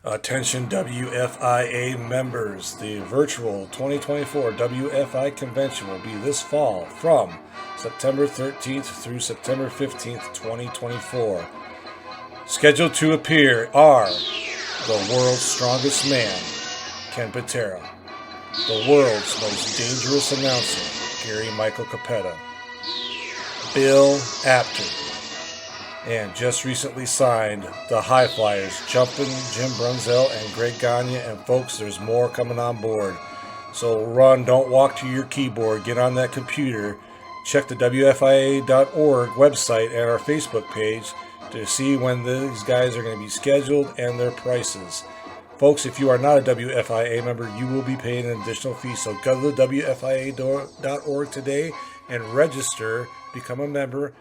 Attention WFIA members, the virtual 2024 WFI convention will be this fall from September 13th through September 15th, 2024. Scheduled to appear are the world's strongest man, Ken Patera, the world's most dangerous announcer, Gary Michael Capetta, Bill Apter, and just recently signed the High Flyers, Jumpin', Jim Brunzell, and Greg Gagne. And folks, there's more coming on board. So run, don't walk to your keyboard. Get on that computer. Check the WFIA.org website and our Facebook page to see when these guys are going to be scheduled and their prices. Folks, if you are not a WFIA member, you will be paying an additional fee. So go to the WFIA.org today and register, become a member,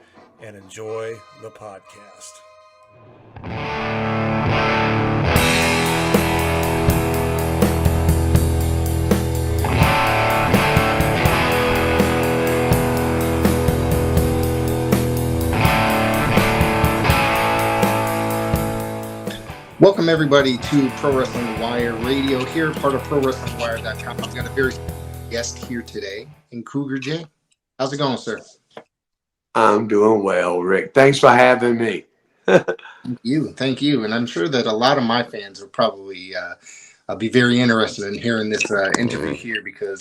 and enjoy the podcast. Welcome everybody to Pro Wrestling Wire Radio here, part of ProWrestlingWire.com. I've got a very special guest here today in Cougar Jay. How's it going, sir? I'm doing well, Rick. Thanks for having me. Thank you. And I'm sure that a lot of my fans will probably be very interested in hearing this interview here because,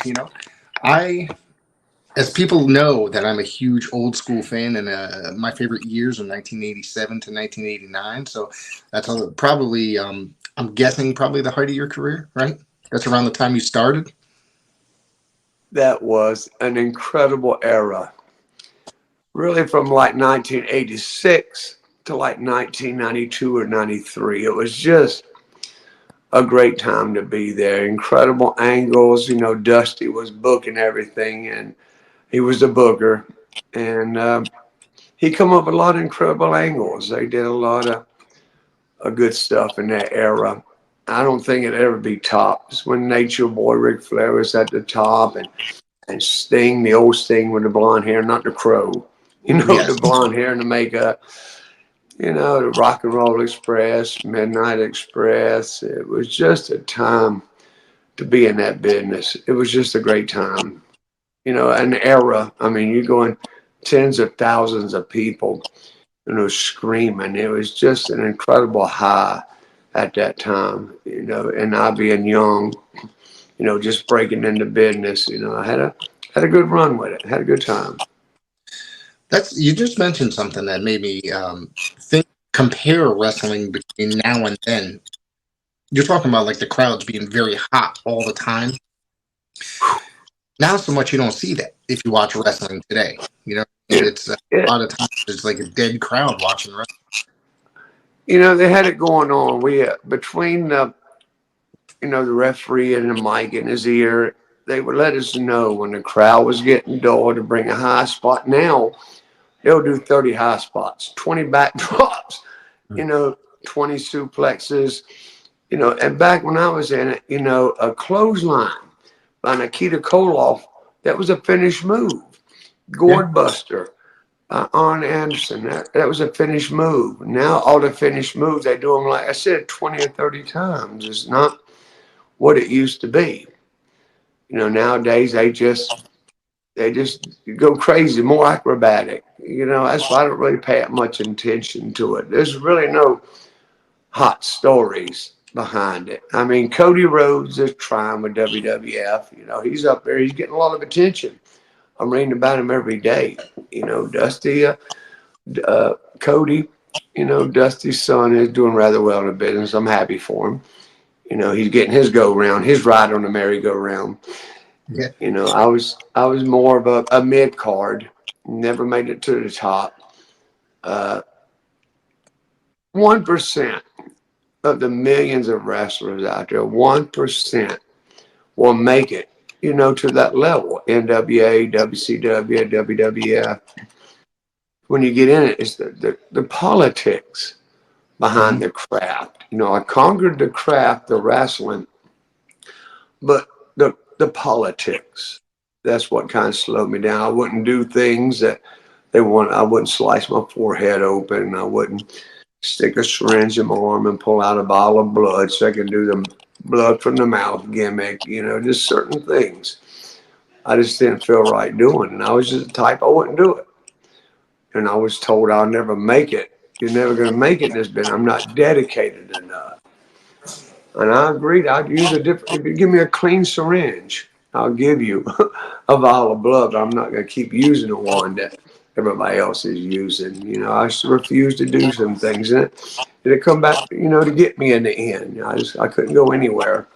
as people know that I'm a huge old school fan, and my favorite years are 1987 to 1989. So that's probably, I'm guessing, probably the height of your career, right? That's around the time you started. That was an incredible era. Really from like 1986 to like 1992 or 93. It was just a great time to be there. Incredible angles. Dusty was booking everything, and he was the booker. And he come up with a lot of incredible angles. They did a lot of good stuff in that era. I don't think it'd ever be topped. When Nature Boy Ric Flair was at the top, and Sting, the old Sting with the blonde hair, not the Crow. Yes. The blonde hair and the makeup, the Rock and Roll Express, Midnight Express. It was just a time to be in that business. It was just a great time. An era. I mean, you're going tens of thousands of people, screaming. It was just an incredible high at that time, and I being young, just breaking into business, I had a good run with it. Had a good time. You just mentioned something that made me compare wrestling between now and then. You're talking about like the crowds being very hot all the time. Not so much you don't see that if you watch wrestling today. It's a lot of times it's like a dead crowd watching wrestling. They had it going on. We between the referee and the mic in his ear, they would let us know when the crowd was getting dull to bring a high spot. Now they'll do 30 high spots, 20 back drops, 20 suplexes, and back when I was in it, a clothesline by Nikita Koloff, that was a finished move. Gourd Buster, Arn Anderson, that was a finished move. Now all the finished moves, they do them, like I said, 20 or 30 times. It's not what it used to be. Nowadays they just go crazy, more acrobatic. That's why I don't really pay much attention to it. There's really no hot stories behind it. I mean, Cody Rhodes is trying with WWF. He's up there. He's getting a lot of attention. I'm reading about him every day. Dusty, Cody, Dusty's son is doing rather well in the business. I'm happy for him. He's getting his go-round, his ride on the merry-go-round. Yeah. I was more of a mid-card. Never made it to the top. 1% of the millions of wrestlers out there, 1% will make it, to that level. NWA, WCW, WWF. When you get in it, it's the politics behind the craft. I conquered the craft, the wrestling, but the politics, that's what kind of slowed me down. I wouldn't do things that they want. I wouldn't slice my forehead open. I wouldn't stick a syringe in my arm and pull out a bottle of blood so I can do the blood from the mouth gimmick, just certain things. I just didn't feel right doing. And I was just the type I wouldn't do it. And I was told I'll never make it. You're never going to make it in this business. I'm not dedicated enough. And I agreed. I'd use a different, if you give me a clean syringe, I'll give you a vial of blood. But I'm not going to keep using the one that everybody else is using. I refused to do some things. And it come back, to get me in the end. I couldn't go anywhere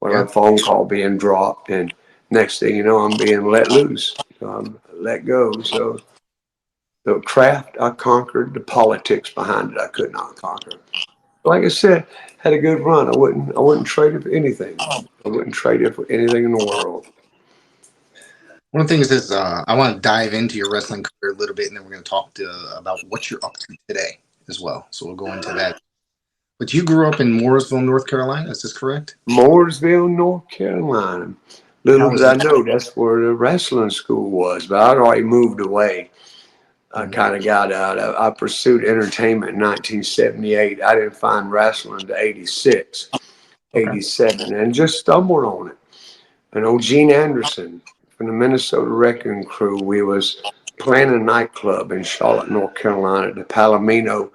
without a phone call being dropped. And next thing you know, I'm being let loose. Let go. So the craft I conquered, the politics behind it I could not conquer. Like I said, had a good run. I wouldn't trade it for anything. I wouldn't trade it for anything in the world. One of the things is I want to dive into your wrestling career a little bit, and then we're going to talk about what you're up to today as well. So we'll go into that. But you grew up in Mooresville, North Carolina. Is this correct? Mooresville, North Carolina. Little did I know that's where the wrestling school was, but I'd already moved away. I kind of got out of. I pursued entertainment in 1978. I didn't find wrestling until 86, 87, and just stumbled on it. And old Gene Anderson from the Minnesota Wrecking Crew, we was playing a nightclub in Charlotte, North Carolina, the Palomino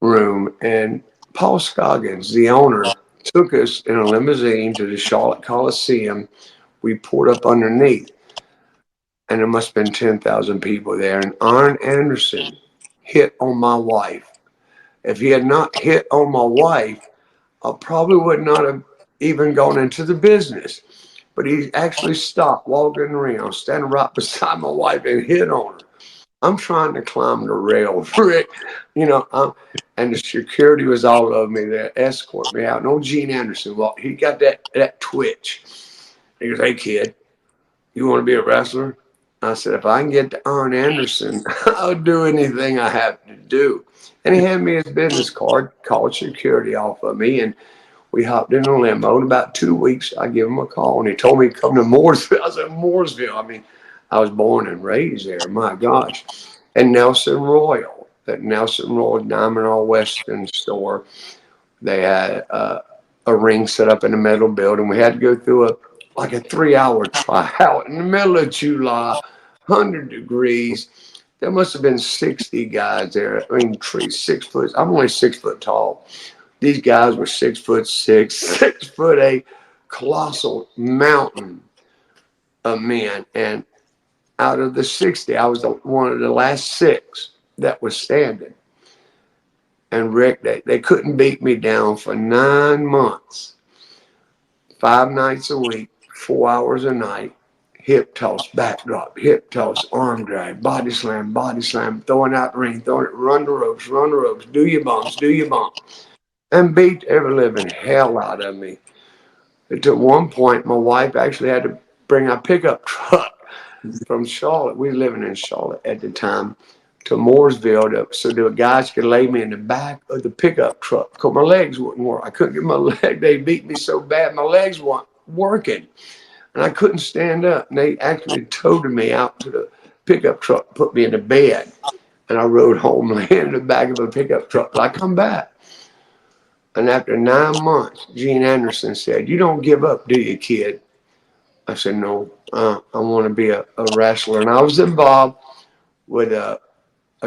Room, and Paul Scoggins, the owner, took us in a limousine to the Charlotte Coliseum. We pulled up underneath, and there must have been 10,000 people there. And Arn Anderson hit on my wife. If he had not hit on my wife, I probably would not have even gone into the business. But he actually stopped, walked in the ring. I was standing right beside my wife and hit on her. I'm trying to climb the rail, Rick, and the security was all over me there, escort me out. And old Gene Anderson, he got that twitch. He goes, "Hey, kid, you want to be a wrestler?" I said, "If I can get to Arn Anderson, I'll do anything I have to do." And he handed me his business card, called security off of me, and we hopped in a limo. In about 2 weeks, I give him a call, and he told me to come to Mooresville. I said, Mooresville? I mean, I was born and raised there. My gosh. And Nelson Royal, that Nelson Royal Diamond All Western store, they had a ring set up in the metal building. We had to go through a 3-hour tryout in the middle of July, 100 degrees. There must have been 60 guys there. I mean, 6 foot. I'm only 6 foot tall. These guys were 6'6", 6'8", colossal mountain of men. And out of the 60, I was one of the last 6 that was standing. And Rick, they couldn't beat me down for 9 months, 5 nights a week, 4 hours a night, hip toss, backdrop, hip toss, arm drag, body slam, throwing out the ring, run the ropes, do your bumps, and beat every living hell out of me. At one point, my wife actually had to bring a pickup truck from Charlotte. We were living in Charlotte at the time, to Mooresville, so the guys could lay me in the back of the pickup truck because my legs wouldn't work. I couldn't get my leg. They beat me so bad, my legs weren't working, and I couldn't stand up. And they actually towed me out to the pickup truck, put me in the bed, and I rode home laying in the back of a pickup truck. But I come back, and after 9 months, Gene Anderson said, "You don't give up, do you, kid?" I said, "No, I want to be a wrestler." And I was involved with a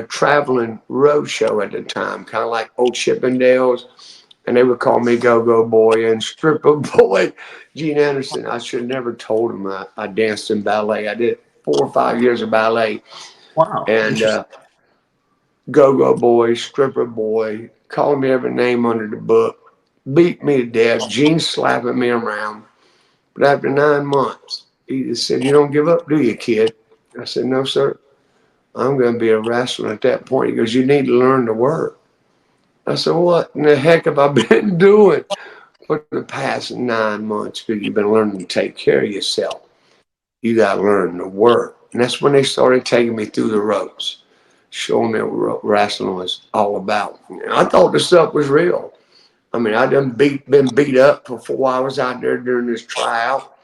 traveling road show at the time, kind of like old Chippendales, and they would call me Go-Go Boy and Stripper Boy. Gene Anderson, I should have never told him I danced in ballet. I did 4 or 5 years of ballet. Wow. And Go-Go Boy, Stripper Boy, calling me every name under the book, beat me to death. Gene slapping me around. But after 9 months, he just said, "You don't give up, do you, kid?" I said, "No, sir. I'm going to be a wrestler." At that point, he goes, "You need to learn to work." I said, "What in the heck have I been doing for the past 9 months?" Because you've been learning to take care of yourself. You got to learn to work. And that's when they started taking me through the ropes, showing me what wrestling was all about. And I thought this stuff was real. I mean, I done been beat up for 4 hours out there during this tryout.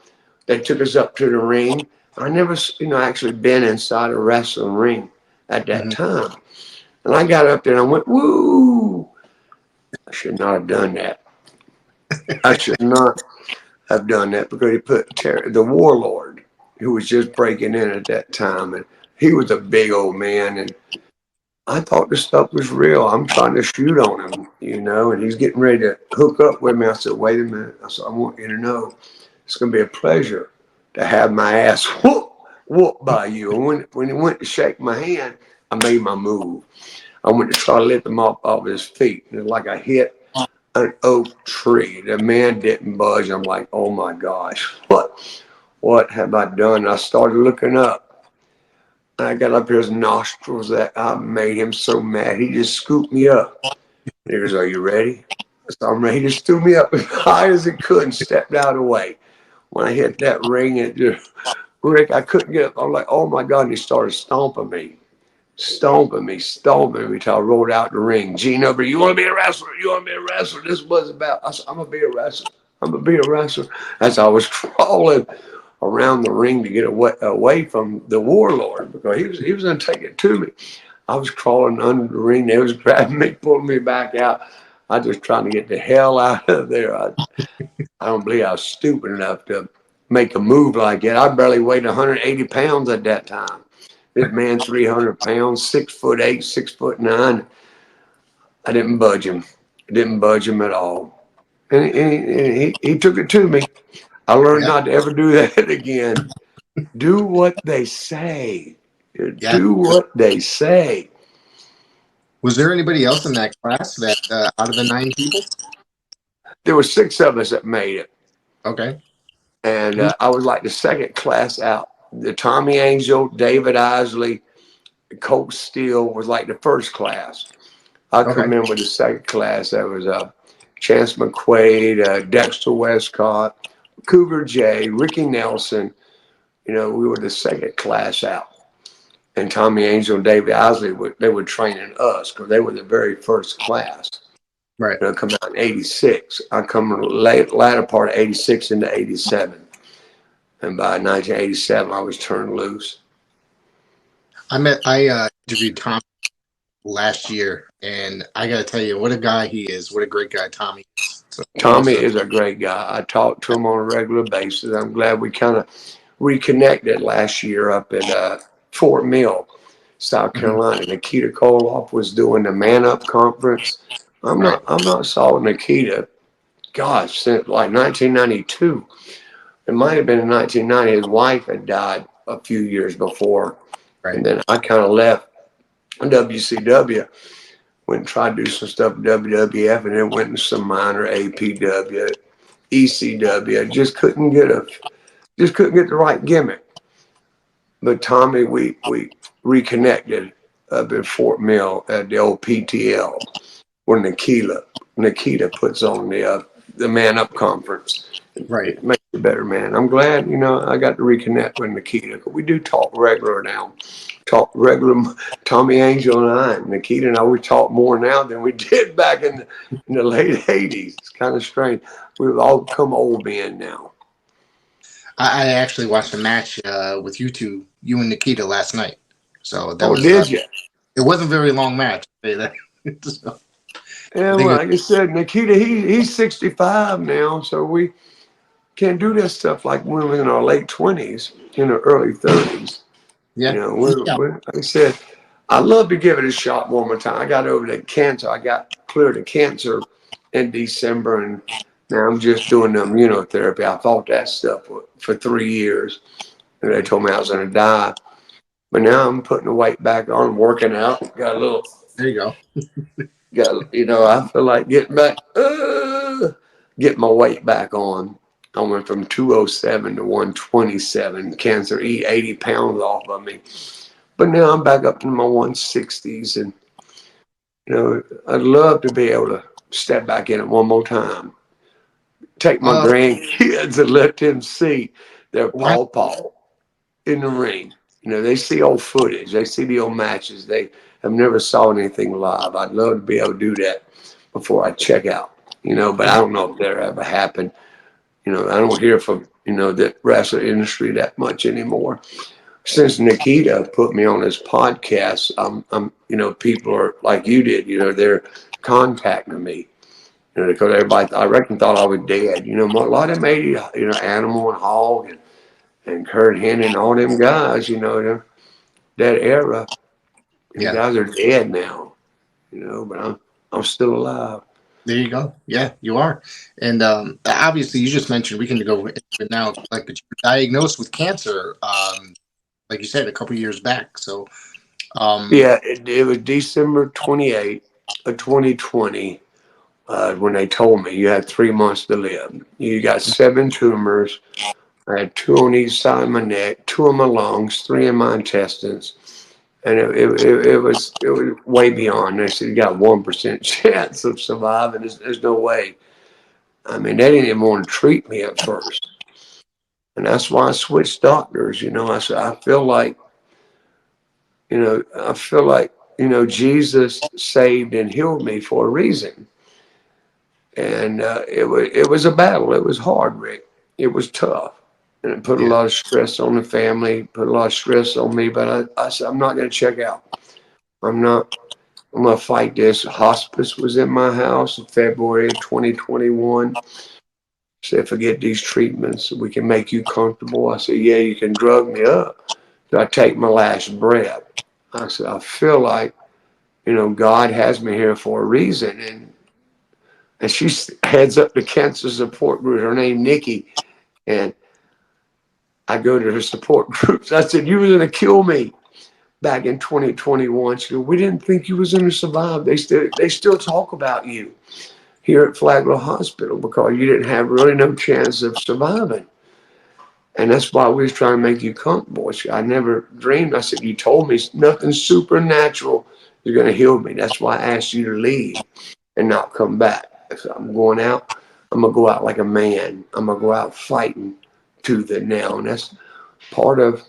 They took us up to the ring. I never, actually been inside a wrestling ring at that time. And I got up there and I went, woo! I should not have done that. I should not have done that because he put the warlord, who was just breaking in at that time, and he was a big old man, and I thought this stuff was real. I'm trying to shoot on him, and he's getting ready to hook up with me. I said, wait a minute. I said, I want you to know it's going to be a pleasure to have my ass whooped by you. And when he went to shake my hand, I made my move. I went to try to lift him up off his feet. And like I hit an oak tree. The man didn't budge. I'm like, oh my gosh, what have I done? I started looking up. I got up his nostrils that I made him so mad. He just scooped me up. He goes, are you ready? So I'm ready. He just threw me up as high as he could and stepped out of the way. When I hit that ring, it just, Rick, I couldn't get up. I'm like, oh my God. And he started stomping me till I rolled out the ring. Gene over, you want to be a wrestler? You want to be a wrestler? This was about, I said, I'm going to be a wrestler. I'm going to be a wrestler. As I was crawling around the ring to get away from the warlord because he was going to take it to me. I was crawling under the ring. They was grabbing me, pulling me back out. I was just trying to get the hell out of there. I don't believe I was stupid enough to make a move like that. I barely weighed 180 pounds at that time. This man, 300 pounds, 6'8", 6'9". I didn't budge him. At all. And he took it to me. I learned not to ever do that again. Do what they say. Do what they say. Was there anybody else in that class that out of the 9 people? There were 6 of us that made it. Okay. And I was like the second class out. The Tommy Angel, David Isley, Colt Steele was like the first class. I come in with the second class. That was Chance McQuaid, Dexter Westcott, Cougar Jay, Ricky Nelson. We were the second class out. And Tommy Angel and David Isley, they were training us because they were the very first class. Right. Come out in 86. I come in the latter part of 86 into 87. And by 1987, I was turned loose. I interviewed Tommy last year, and I got to tell you, what a guy he is. What a great guy Tommy is. So, Tommy is a great guy. I talk to him on a regular basis. I'm glad we kind of reconnected last year up at Fort Mill, South Carolina. Nikita Koloff was doing the Man Up conference. I'm not saw Nikita, gosh, since like 1992. It might have been in 1990. His wife had died a few years before. Right. And then I kind of left WCW, went and tried to do some stuff at WWF, and then went into some minor APW, ECW. Just couldn't get the right gimmick. But Tommy, we reconnected up in Fort Mill at the old PTL, where Nikita puts on the Man Up conference. Right. It makes you a better man. I'm glad, I got to reconnect with Nikita. We do talk regular now. Talk regular. Tommy Angel and I, Nikita and I, we talk more now than we did back in the late 80s. It's kind of strange. We've all become old men now. I actually watched a match with you and Nikita last night. So that was. Did you? It wasn't a very long match. So, yeah, well, like I said, Nikita, he's 65 now, so we can't do that stuff like when we were in our late 20s, early 30s. Yeah. Like I said, I'd love to give it a shot one more time. I got over the cancer. I got cleared of cancer in December, and now I'm just doing the immunotherapy. I fought that stuff for 3 years, and they told me I was going to die. But now I'm putting the weight back on, working out. Got a little. There you go. I feel like getting my weight back on. I went from 207 to 127. Cancer eat 80 pounds off of me. But now I'm back up in my 160s. And, I'd love to be able to step back in it one more time. Take my grandkids and let them see their Paw in the ring. They see old footage. They see the old matches. They have never saw anything live. I'd love to be able to do that before I check out, but I don't know if that ever happened. I don't hear from, the wrestling industry that much anymore. since Nikita put me on his podcast, people are like you did, they're contacting me, because everybody, I reckon, thought I was dead. A lot of them made, Animal and Hog and Kurt Hennig and all them guys, that era, the Yeah. guys are dead now, but I'm still alive. There you go. Yeah, you are. And obviously, you just mentioned, we can go into it now, like, but you were diagnosed with cancer, like you said, a couple years back. So, Yeah, it was December 28th of 2020 when they told me you had 3 months to live. You got 7 tumors. I had 2 on each side of my neck, 2 on my lungs, 3 in my intestines. And it was way beyond. They said you got 1% chance of surviving. There's no way. I mean, they didn't even want to treat me at first. And that's why I switched doctors. I said, I feel like, Jesus saved and healed me for a reason. And it was a battle. It was hard, Rick. It was tough. And it put a yeah, lot of stress on the family, put a lot of stress on me. But I said, I'm not going to check out. I'm not. I'm going to fight this. Hospice was in my house in February of 2021. Said, forget these treatments. We can make you comfortable. I said, yeah, you can drug me up. So I take my last breath. I said, I feel like, God has me here for a reason. And she heads up the cancer support group. Her name Nikki. And I go to her support groups. I said, you were going to kill me back in 2021. She goes, we didn't think you was going to survive. They still talk about you here at Flagler Hospital because you didn't have really no chance of surviving. And that's why we was trying to make you comfortable. I never dreamed. I said, you told me nothing supernatural is going to heal me. That's why I asked you to leave and not come back. If I'm going out, I'm going to go out like a man. I'm going to go out fighting tooth and nail. And that's part of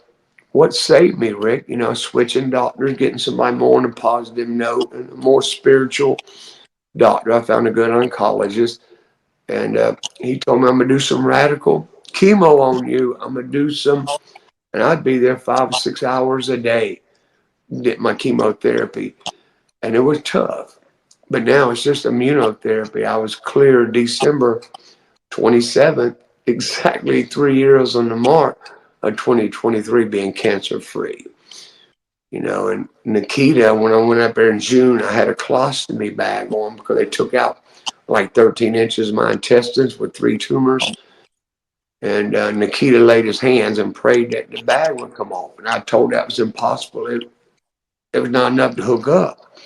what saved me, Rick. Switching doctors, getting somebody more on a positive note and a more spiritual doctor. I found a good oncologist. And he told me, I'm going to do some radical chemo on you. I'm going to do some, and I'd be there 5 or 6 hours a day, get my chemotherapy. And it was tough. But now it's just immunotherapy. I was cleared December 27th, exactly 3 years on the mark of 2023 being cancer free. And Nikita, when I went up there in June, I had a colostomy bag on because they took out like 13 inches of my intestines with 3 tumors. And Nikita laid his hands and prayed that the bag would come off. And I told that was impossible. It was not enough to hook up.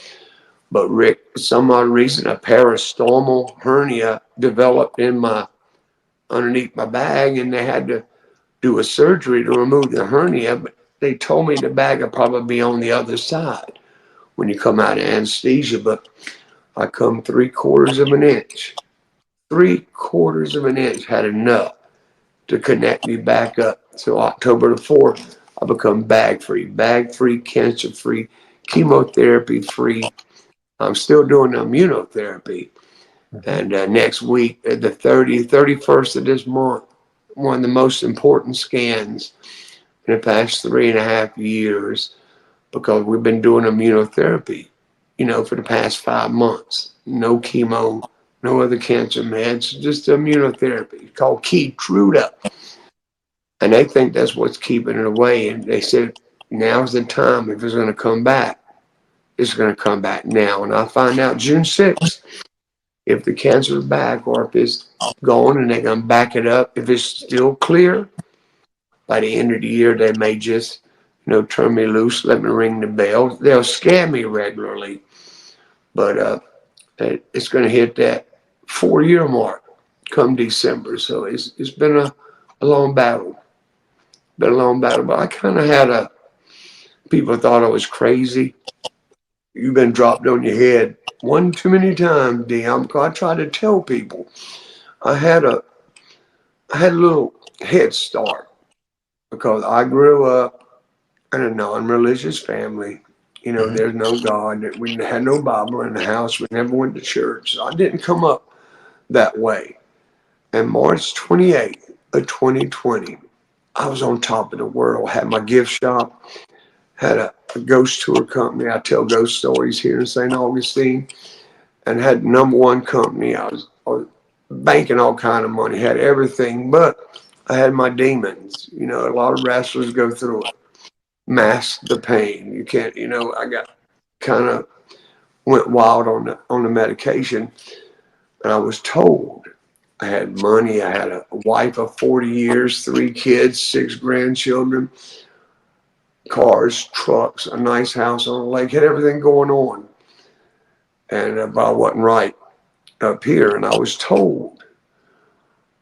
But Rick, for some odd reason, a peristomal hernia developed underneath my bag, and they had to do a surgery to remove the hernia. But they told me the bag would probably be on the other side when you come out of anesthesia. But I come 3/4 of an inch. 3/4 of an inch had enough to connect me back up. So October the 4th, I become bag free, cancer free, chemotherapy free. I'm still doing the immunotherapy. And next week, the 31st of this month, one of the most important scans in the past 3.5 years, because we've been doing immunotherapy, for the past 5 months. No chemo, no other cancer meds, just immunotherapy. It's called Keytruda. And they think that's what's keeping it away. And they said, now's the time. If it's going to come back, it's going to come back now. And I'll find out June 6th if the cancer is back or if it's gone and they're going to back it up. If it's still clear, by the end of the year, they may just, turn me loose, let me ring the bell. They'll scam me regularly. But it's going to hit that 4-year mark come December. So it's been a long battle. But I kind of had people thought I was crazy. You've been dropped on your head one too many times, Dion. I try to tell people I had a little head start because I grew up in a non-religious family. There's no God. We had no Bible in the house. We never went to church. So I didn't come up that way. And March 28th of 2020, I was on top of the world. Had my gift shop, had a ghost tour company. I tell ghost stories here in St. Augustine, and had #1 company. I was banking all kind of money, had everything, but I had my demons. You know, a lot of wrestlers go through it. Mask the pain. You can't, you know, I got kind of went wild on the medication, and I was told I had money. I had a wife of 40 years, 3 kids, 6 grandchildren, cars, trucks, a nice house on the lake, had everything going on. And but I wasn't right up here. And I was told,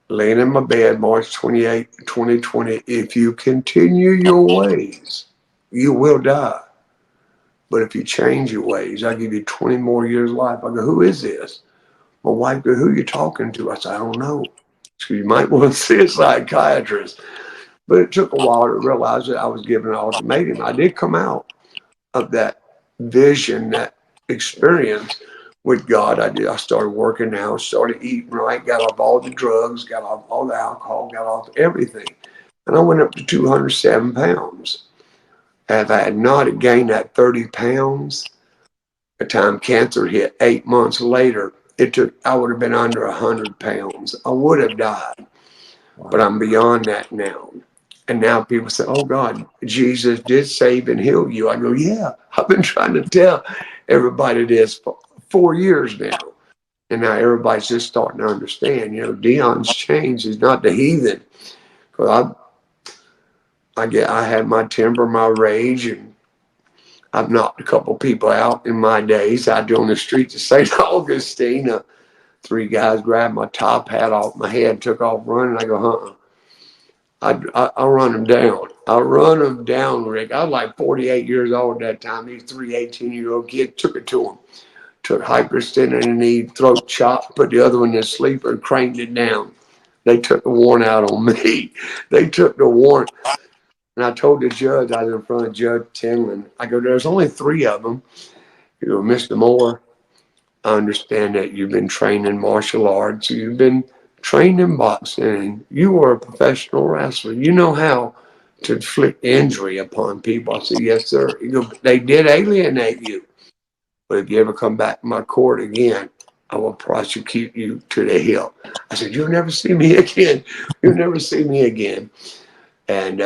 laying in my bed, March 28, 2020, if you continue your ways, you will die. But if you change your ways, I'll give you 20 more years of life. I go, who is this? My wife goes, who are you talking to? I said, I don't know. So you might want to see a psychiatrist. But it took a while to realize that I was given an ultimatum. I did come out of that vision, that experience with God. I started working out, started eating right, got off all the drugs, got off all the alcohol, got off everything. And I went up to 207 pounds. And if I had not gained that 30 pounds, the time cancer hit 8 months later, I would have been under 100 pounds. I would have died. But I'm beyond that now. And now people say, oh God, Jesus did save and heal you. I go, yeah, I've been trying to tell everybody this for 4 years now. And now everybody's just starting to understand, you know, Dion's changed. He's not the heathen. Because I had my temper, my rage, and I've knocked a couple people out in my days out there on the streets of St. Augustine. 3 guys grabbed my top hat off my head and took off running. I go, I'll run them down. I'll run them down, Rick. I was like 48 years old at that time. These 3 18-year-old kids took it to him. Took hyperextended in the knee, throat chop, put the other one in the sleeper, and cranked it down. They took the warrant out on me. They took the warrant. And I told the judge, I was in front of Judge Tinlin, I go, there's only 3 of them. You go, Mr. Moore, I understand that you've been trained in martial arts. You've been trained in boxing. You are a professional wrestler. You know how to inflict injury upon people. I said, yes, sir. He goes, they did alienate you. But if you ever come back to my court again, I will prosecute you to the hill. I said, you'll never see me again. You'll never see me again. And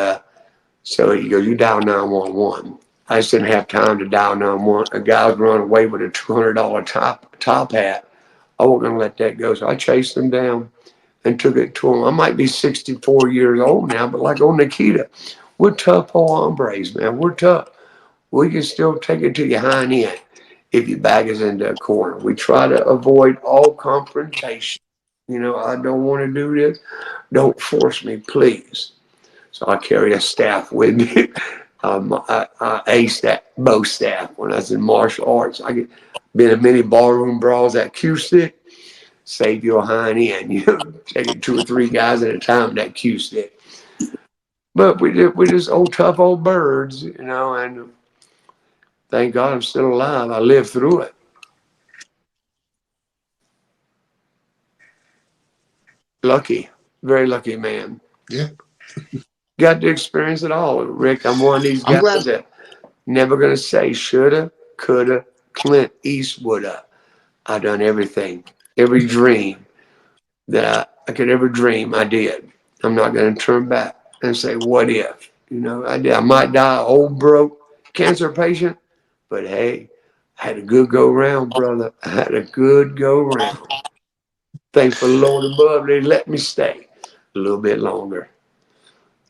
so he goes, you dial 911. I just didn't have time to dial 911. A guy was running away with a $200 top hat. I wasn't going to let that go. So I chased him down and took it to him. I might be 64 years old now, but like old Nikita, we're tough old hombres, man. We're tough. We can still take it to your hind end if you back us into a corner. We try to avoid all confrontation. You know, I don't want to do this. Don't force me, please. So I carry a staff with me. I aced that bow staff when I was in martial arts. I been in many ballroom brawls at Q-stick. Save your hind end. You know, taking 2 or 3 guys at a time with that Q-stick. But we're just old tough old birds, you know, and thank God I'm still alive. I lived through it. Lucky, very lucky man. Yeah. Got to experience it all. Rick, I'm one of these guys that never going to say shoulda, coulda, Clint Eastwood'a. I done everything. Every dream that I could ever dream, I did. I'm not going to turn back and say, what if? You know, I did. I might die old, broke, cancer patient, but hey, I had a good go round, brother. I had a good go round. Thanks for the Lord above. They let me stay a little bit longer.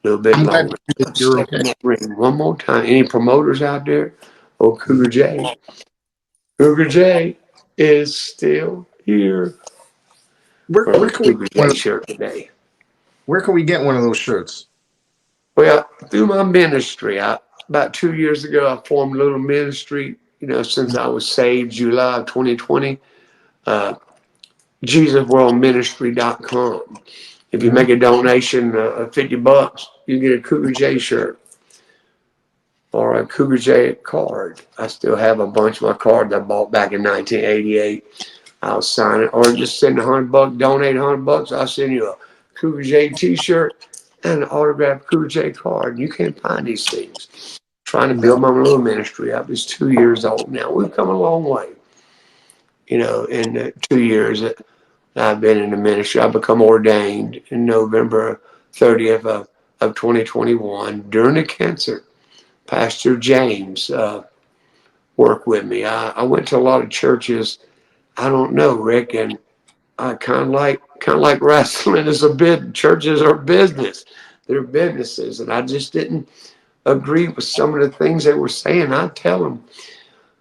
A little bit I'm glad longer. you're okay. One more time. Any promoters out there? Oh, Cougar Jay. Cougar Jay is still here. Where can we Cougar get one Jay shirt today. where can we get one of those shirts? Well, through my ministry, about 2 years ago, I formed a little ministry. You know, since I was saved, July of 2020. JesusWorldMinistry.com. If you make a donation of $50, you get a Cougar Jay shirt or a Cougar Jay card. I still have a bunch of my cards I bought back in 1988. I'll sign it, or just send $100, donate $100. I'll send you a Cougar Jay T-shirt and an autographed Cougar Jay card. You can't find these things. Trying to build my little ministry up. It's 2 years old now. We've come a long way. In the 2 years that I've been in the ministry, I become ordained in November 30th of 2021 during the cancer. Pastor James worked with me. I went to a lot of churches. I don't know, Rick, and I kind of like wrestling is a bit. Churches are business. They're businesses, and I just didn't agree with some of the things they were saying. I tell them.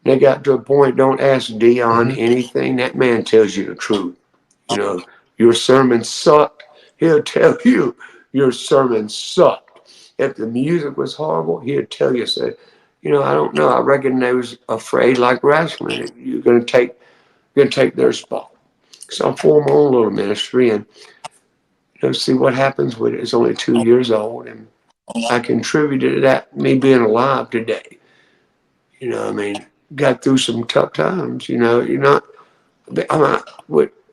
They got to a point, don't ask Dion anything. That man tells you the truth. Your sermon sucked. He'll tell you your sermon sucked. If the music was horrible, he'll tell you, say, I don't know. I reckon they was afraid like wrestling. You're gonna take their spot. So I formed my own little ministry and see what happens with it. It's only 2 years old and I contributed to that, me being alive today. Got through some tough times.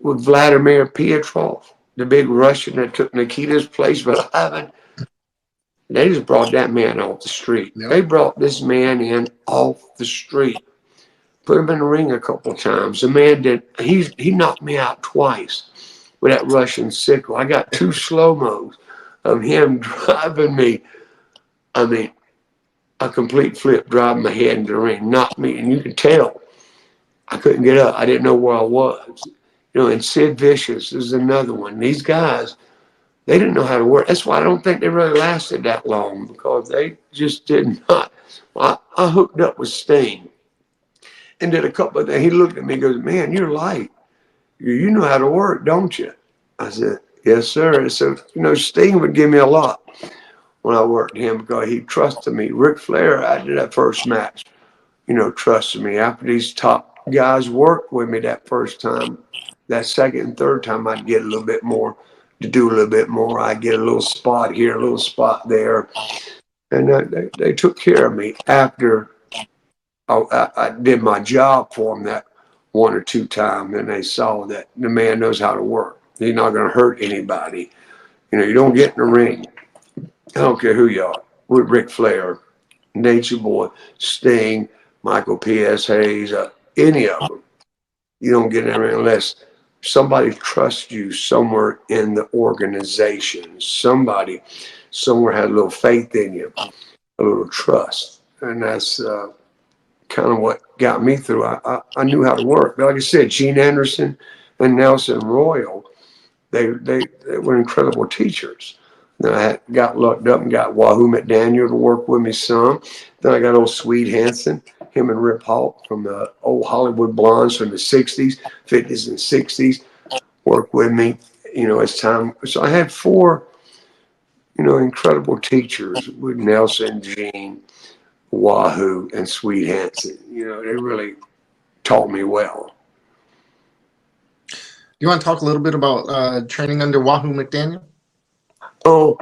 With Vladimir Petrov, the big Russian that took Nikita's place, but they just brought that man off the street. Yep. They brought this man in off the street, put him in the ring a couple of times. The man he knocked me out twice with that Russian sickle. I got 2 slow-mos of him driving me. A complete flip, driving my head into the ring, knocked me, and you could tell I couldn't get up. I didn't know where I was. And Sid Vicious is another one. These guys, they didn't know how to work. That's why I don't think they really lasted that long, because they just did not. I hooked up with Sting and did a couple of things. He looked at me and goes, "Man, you're light. You know how to work, don't you?" I said, "Yes, sir." So, Sting would give me a lot when I worked him because he trusted me. Ric Flair, I did that first match, trusted me. After these top guys worked with me that first time, that second and third time, I'd get a little bit more to do a little bit more. I'd get a little spot here, a little spot there. And they took care of me after I did my job for them that 1 or 2 times. And they saw that the man knows how to work. He's not going to hurt anybody. You don't get in the ring. I don't care who you are, with Ric Flair, Nature Boy, Sting, Michael P.S. Hayes, any of them. You don't get in there unless somebody trusts you somewhere in the organization. Somebody somewhere had a little faith in you, a little trust. And that's kind of what got me through. I knew how to work. But like I said, Gene Anderson and Nelson Royal, they were incredible teachers. Then I got lucked up and got Wahoo McDaniel to work with me some. Then I got old Swede Hansen, him and Rip Hawk from the old Hollywood Blondes from the 60s, 50s and 60s, work with me, as time. So I had 4, incredible teachers with Nelson, Gene, Wahoo, and Swede Hansen. They really taught me well. You want to talk a little bit about training under Wahoo McDaniel? Oh,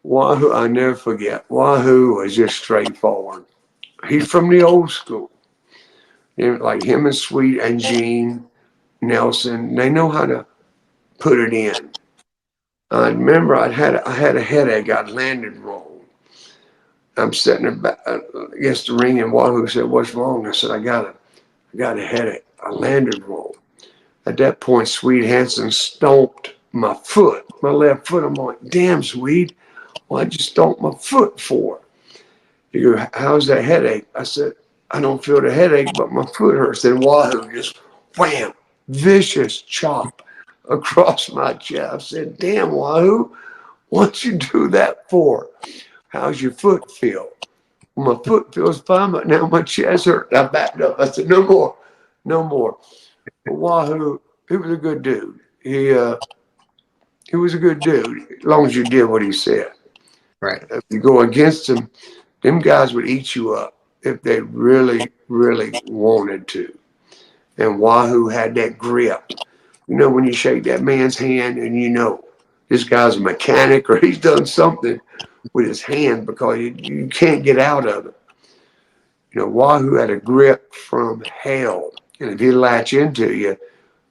Wahoo, I never forget. Wahoo was just straightforward. He's from the old school. Like him and Sweet and Gene Nelson, they know how to put it in. I remember I had a headache. I'd landed wrong. I'm sitting against the ring, and Wahoo said, "What's wrong?" I said, I got a headache. I landed wrong. At that point, Swede Hansen stomped my foot, my left foot. I'm like, "Damn, Swede, why'd you stomp my foot for?" He goes, "How's that headache?" I said, "I don't feel the headache, but my foot hurts." Then Wahoo just wham, vicious chop across my chest. I said, "Damn, Wahoo, what'd you do that for? How's your foot feel?" "My foot feels fine, but now my chest hurts." I backed up. I said, "No more, no more." But Wahoo, he was a good dude. He was a good dude, as long as you did what he said. Right. If you go against him, them guys would eat you up if they really, really wanted to. And Wahoo had that grip. When you shake that man's hand and this guy's a mechanic or he's done something with his hand because you can't get out of it. Wahoo had a grip from hell. And if he latch into you,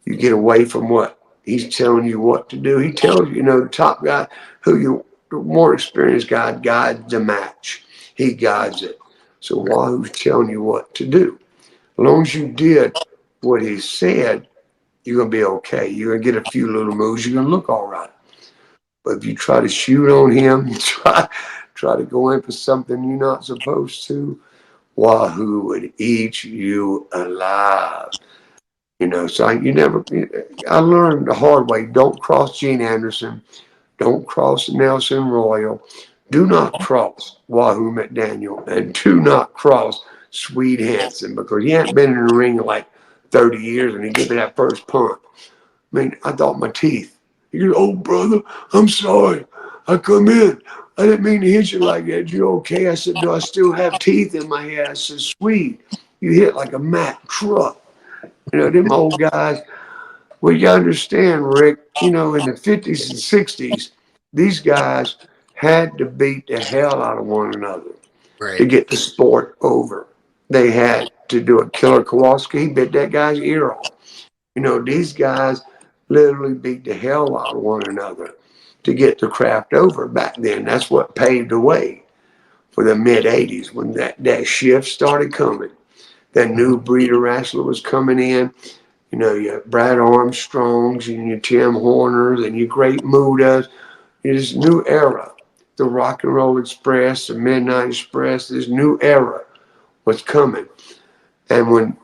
you get away from what he's telling you what to do. He tells you, the top guy who you the more experienced guy guides the match. He guides it. So Wahoo's telling you what to do. As long as you did what he said, you're going to be okay. You're going to get a few little moves. You're going to look all right. But if you try to shoot on him, try to go in for something you're not supposed to, Wahoo would eat you alive. So I learned the hard way. Don't cross Gene Anderson. Don't cross Nelson Royal. Do not cross Wahoo McDaniel. And do not cross Swede Hansen, because he hadn't been in the ring in like 30 years and he gave me that first punch. I mean, I thought my teeth. He goes, "Oh, brother, I'm sorry. I come in. I didn't mean to hit you like that. You okay?" I said, "Do I still have teeth in my head?" I said, "Swede, you hit like a Mack truck." Them old guys. Well, you understand, Rick, in the 50s and 60s, these guys had to beat the hell out of one another to Right. get the sport over. They had to do it. Killer Kowalski, he bit that guy's ear off. These guys literally beat the hell out of one another to get the craft over back then. That's what paved the way for the mid 80s when that shift started coming. That new breed of wrestler was coming in. Your Brad Armstrongs and your Tim Horners and your Great Mudas. This new era. The Rock and Roll Express, the Midnight Express, this new era was coming. And when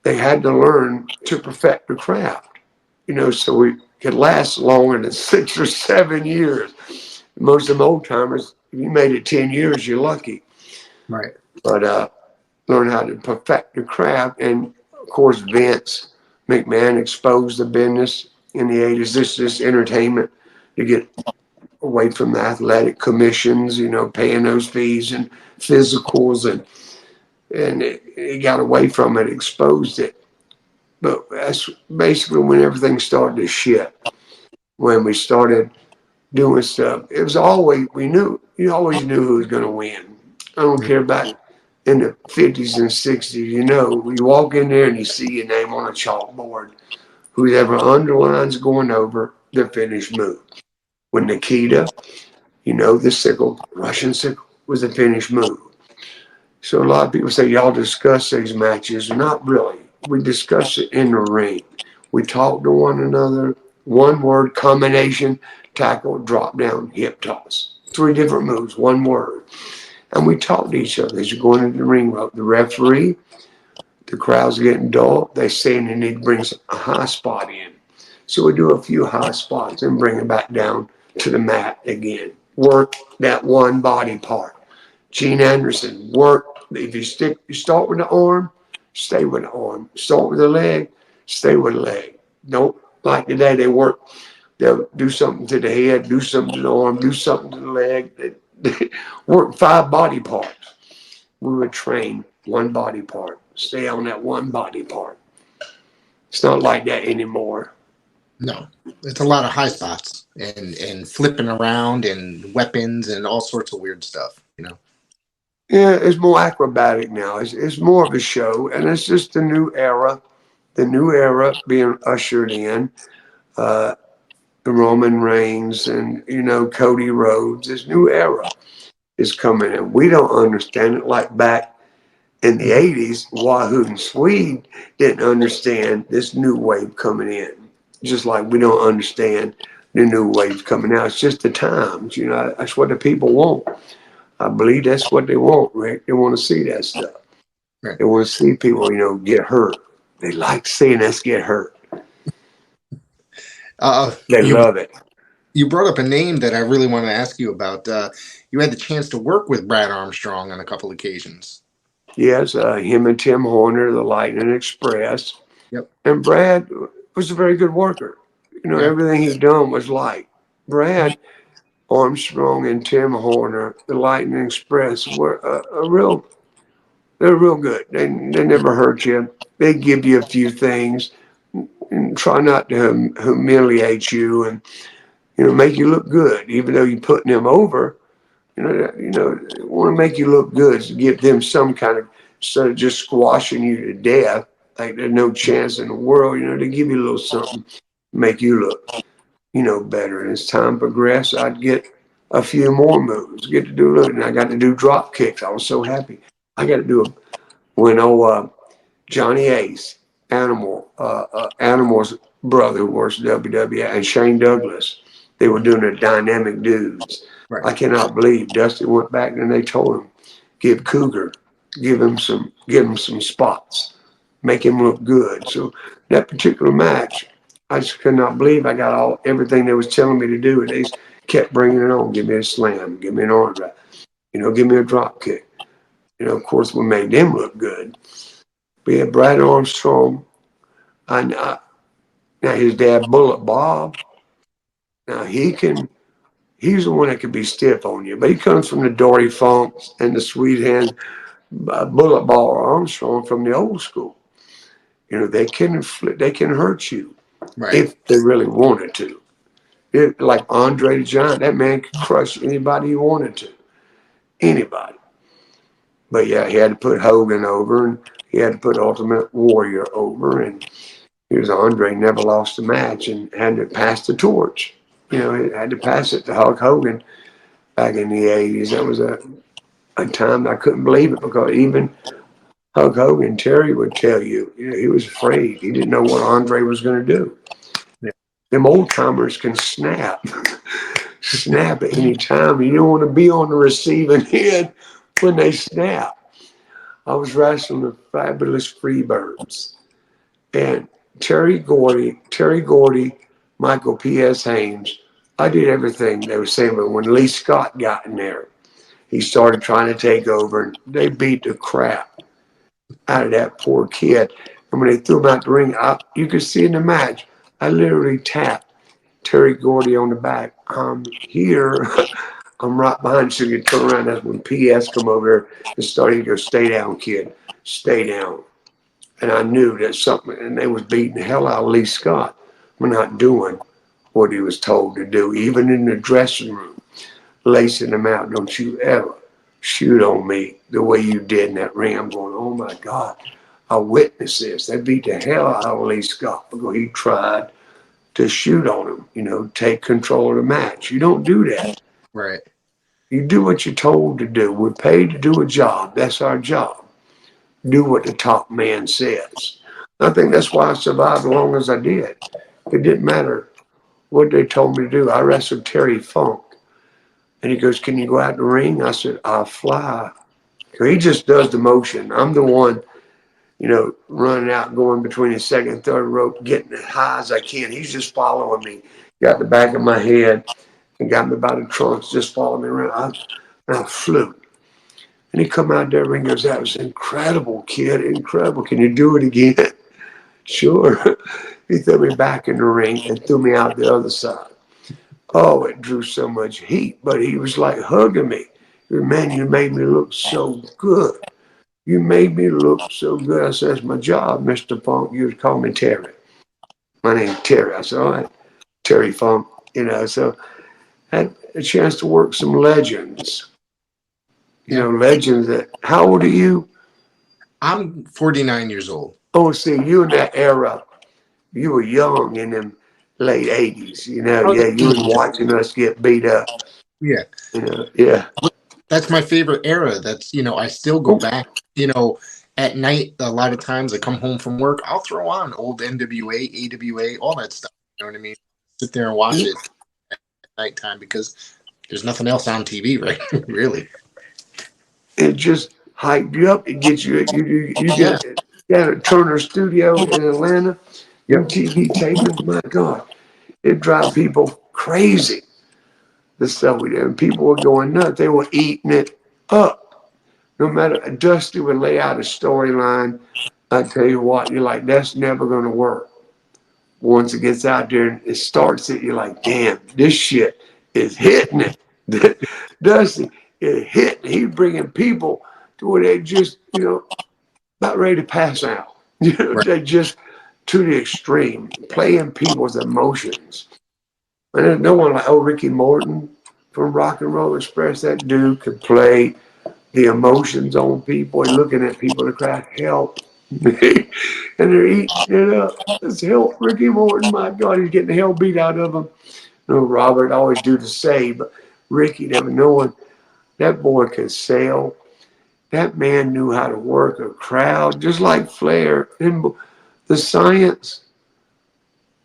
they had to learn to perfect the craft, so we could last longer than 6 or 7 years. Most of them old timers, if you made it 10 years, you're lucky. Right. But learn how to perfect the craft. And of course, Vince McMahon exposed the business in the 80s. This is entertainment to get away from the athletic commissions, paying those fees and physicals. And it got away from it, exposed it. But that's basically when everything started to shift. When we started doing stuff, it was always, you always knew who was going to win. I don't care about in the 50s and 60s, you walk in there and you see your name on a chalkboard. Whoever underlines going over the finish move. With Nikita, the sickle, Russian sickle, was the finish move. So a lot of people say, y'all discuss these matches. Not really. We discuss it in the ring. We talk to one another. One word combination, tackle, drop down, hip toss. 3 different moves, one word. And we talk to each other as you're going into the ring. The referee, the crowd's getting dull. They say they need to bring a high spot in. So we do a few high spots and bring it back down to the mat again. Work that one body part. Gene Anderson, work. If you start with the arm, stay with the arm. Start with the leg, stay with the leg. Don't like today they'll do something to the head, do something to the arm, do something to the leg. They work 5 body parts. We would train one body part. Stay on that one body part. It's not like that anymore. No, it's a lot of high spots and flipping around and weapons and all sorts of weird stuff. Yeah, it's more acrobatic now. It's more of a show, and it's just the new era. The new era being ushered in. The Roman Reigns and Cody Rhodes. This new era is coming in. We don't understand it like back in the 80s. Wahoo and Swede didn't understand this new wave coming in. Just like we don't understand the new wave coming out. It's just the times. That's what the people want. I believe that's what they want, Rick. They want to see that stuff. Right. They want to see people, get hurt. They like seeing us get hurt. They love it. You brought up a name that I really want to ask you about. You had the chance to work with Brad Armstrong on a couple occasions. Yes, him and Tim Horner, the Lightning Express. Yep. And Brad was a very good worker. Everything he done was like Brad Armstrong and Tim Horner, the Lightning Express, were they're real good. They never hurt you. They give you a few things and try not to humiliate you and, make you look good, even though you're putting them over. Want to make you look good, to give them some kind of, instead of just squashing you to death, like there's no chance in the world, to give you a little something, make you look, better. And as time progressed, I'd get a few more moves, get to do it. And I got to do drop kicks. I was so happy. I got to do them when Johnny Ace, Animal's brother who works at WWE, and Shane Douglas, they were doing the dynamic dudes. Right. I cannot believe Dusty went back and they told him, give Cougar, give him some spots, make him look good. So that particular match, I just could not believe I got everything they was telling me to do, and they kept bringing it on. Give me a slam, give me an arm drag, give me a drop kick. Of course, we made them look good. We had Brad Armstrong. Now his dad, Bullet Bob. Now he's the one that can be stiff on you, but he comes from the Dory Funks and the Swede Hansen, Bullet Bob Armstrong from the old school. They can hurt you if they really wanted to. Like Andre the Giant, that man could crush anybody he wanted to. Anybody. But yeah, he had to put Hogan over, and he had to put Ultimate Warrior over, and here's Andre, never lost a match and had to pass the torch. He had to pass it to Hulk Hogan back in the 80s. That was a time I couldn't believe it, because even Hulk Hogan, Terry would tell you, he was afraid. He didn't know what Andre was going to do. Yeah. Them old timers can snap at any time. You don't want to be on the receiving end when they snap. I was wrestling the Fabulous Freebirds, and Terry Gordy, Michael P.S. Haynes. I did everything they were saying, but when Lee Scott got in there, he started trying to take over, and they beat the crap out of that poor kid. And when they threw him out the ring, you could see in the match, I literally tapped Terry Gordy on the back. I'm here. I'm right behind you. So you turn around. That's when P.S. come over there and started to go, stay down, kid. Stay down. And I knew that something, and they was beating the hell out of Lee Scott for not doing what he was told to do, even in the dressing room, lacing him out. Don't you ever shoot on me the way you did in that ring. I'm going, oh my God, I witnessed this. They beat the hell out of Lee Scott because he tried to shoot on him, take control of the match. You don't do that. Right. You do what you're told to do. We're paid to do a job. That's our job. Do what the top man says. I think that's why I survived as long as I did. It didn't matter what they told me to do. I wrestled Terry Funk, and he goes, can you go out in the ring? I said, I'll fly. So he just does the motion. I'm the one, running out, going between the second and third rope, getting as high as I can. He's just following me. Got the back of my head and got me by the trunks, just following me around. I flew. And he come out there and goes, that was incredible, kid, incredible. Can you do it again? Sure. He threw me back in the ring and threw me out the other side. Oh, it drew so much heat, but he was like hugging me. Man, you made me look so good. You made me look so good. I said, that's my job, Mr. Funk. You would call me Terry. My name's Terry. I said, all right, Terry Funk. So I had a chance to work some legends. Legends that, how old are you? I'm 49 years old. Oh, see, you in that era, you were young in them late 80s, you were watching us get beat up. Yeah. Yeah. That's my favorite era. That's, I still go back, at night, a lot of times I come home from work, I'll throw on old NWA, AWA, all that stuff. You know what I mean? Sit there and watch it at nighttime because there's nothing else on TV, right? Really. It just hyped you up. It gets you get a Turner studio in Atlanta, MTV tapings. My God, it drives people crazy. The stuff we did, and people were going nuts. They were eating it up. No matter, Dusty would lay out a storyline. I tell you what, you're like, that's never going to work. Once it gets out there and it starts it, you're like, damn, this shit is hitting it. Dusty is hitting. He's bringing people to where they just, about ready to pass out. They just to the extreme, playing people's emotions. And there's no one like, Ricky Morton from Rock and Roll Express. That dude could play the emotions on people and looking at people to cry, help. And they're eating it up. Let's help Ricky Morton. My God, he's getting the hell beat out of him. Robert always do the same, but Ricky, never knowing that boy could sell. That man knew how to work a crowd, just like Flair. And the science,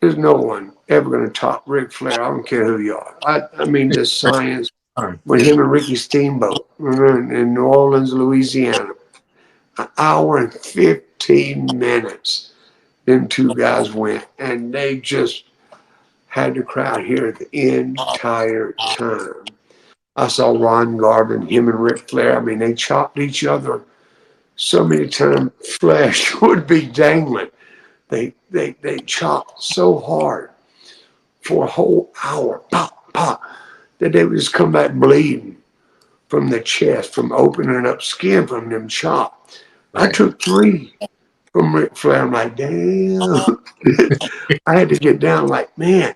there's no one ever going to top Ric Flair. I don't care who you are. I mean, the science with him and Ricky Steamboat in New Orleans, Louisiana. An hour and 15 minutes. Them two guys went, and they just had the crowd here the entire time. I saw Ron Garvin, him and Ric Flair. I mean, they chopped each other so many times. Flesh would be dangling. They chopped so hard for a whole hour, pop, pop, that they would just come back bleeding from the chest, from opening up skin from them chops. I took 3 from Ric Flair. I'm like, damn. I had to get down like, man.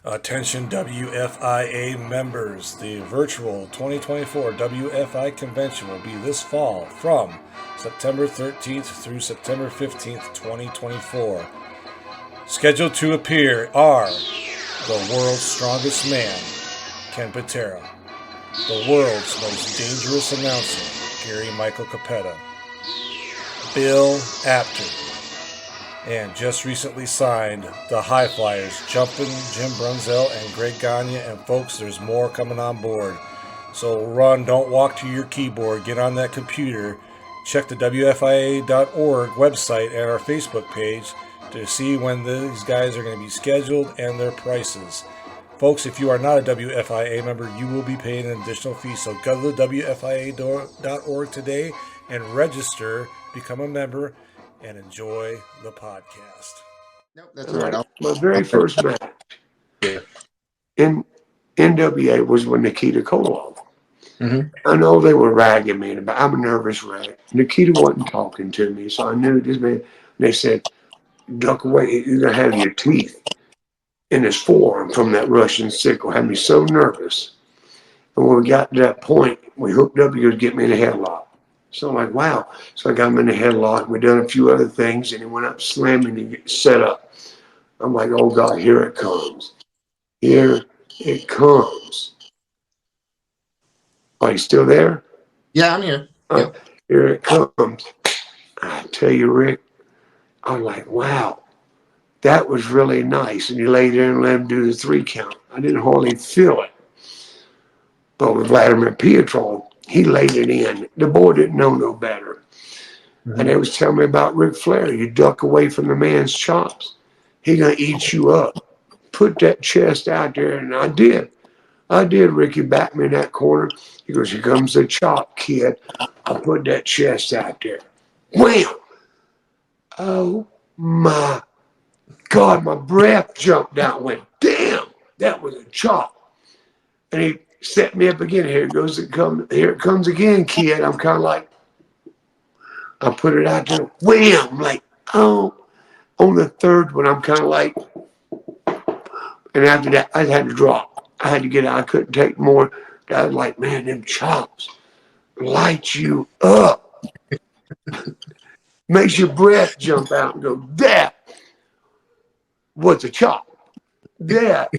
Attention WFIA members, the virtual 2024 WFI convention will be this fall from September 13th through September 15th, 2024. Scheduled to appear are the world's strongest man, Ken Patera, the world's most dangerous announcer, Gary Michael Capetta, Bill Apter, and just recently signed the High Flyers, Jumpin', Jim Brunzell, and Greg Gagne. And folks, there's more coming on board. So run, don't walk to your keyboard. Get on that computer. Check the WFIA.org website and our Facebook page to see when these guys are going to be scheduled and their prices. Folks, if you are not a WFIA member, you will be paying an additional fee. So go to the WFIA.org today and register, become a member, and enjoy the podcast. Nope, that's all right. My very first match in NWA was with Nikita Koloff. I know they were ragging me, but I'm a nervous wreck. Nikita wasn't talking to me, so I knew this man. They said, duck away, you're going to have your teeth in his forearm from that Russian sickle. Had me so nervous. And when we got to that point, we hooked up, he would get me in a headlock. So I'm like, wow. So I got him in the headlock. We done a few other things, and he went up slamming to get set up. I'm like, oh, God, here it comes. Here it comes. Are you still there? Yeah, I'm here. Here it comes. I tell you, Rick, I'm like, wow, that was really nice. And you lay there and let him do the 3 count. I didn't hardly feel it. But with Vladimir Petrov, he laid it in. The boy didn't know no better. And they was telling me about Ric Flair. You duck away from the man's chops, he gonna eat you up. Put that chest out there, and I did. Ricky backed me in that corner. He goes, here comes the chop, kid. I put that chest out there. Wham! Oh my God, my breath jumped out. Went, damn, that was a chop. And he set me up again. Here it comes again, kid. I'm kind of like, I put it out there. Wham! I'm like, oh. On the third one, I'm kind of like, and after that, I had to drop. I had to get out. I couldn't take more. I was like, man, them chops light you up. Makes your breath jump out and go, that was a chop. That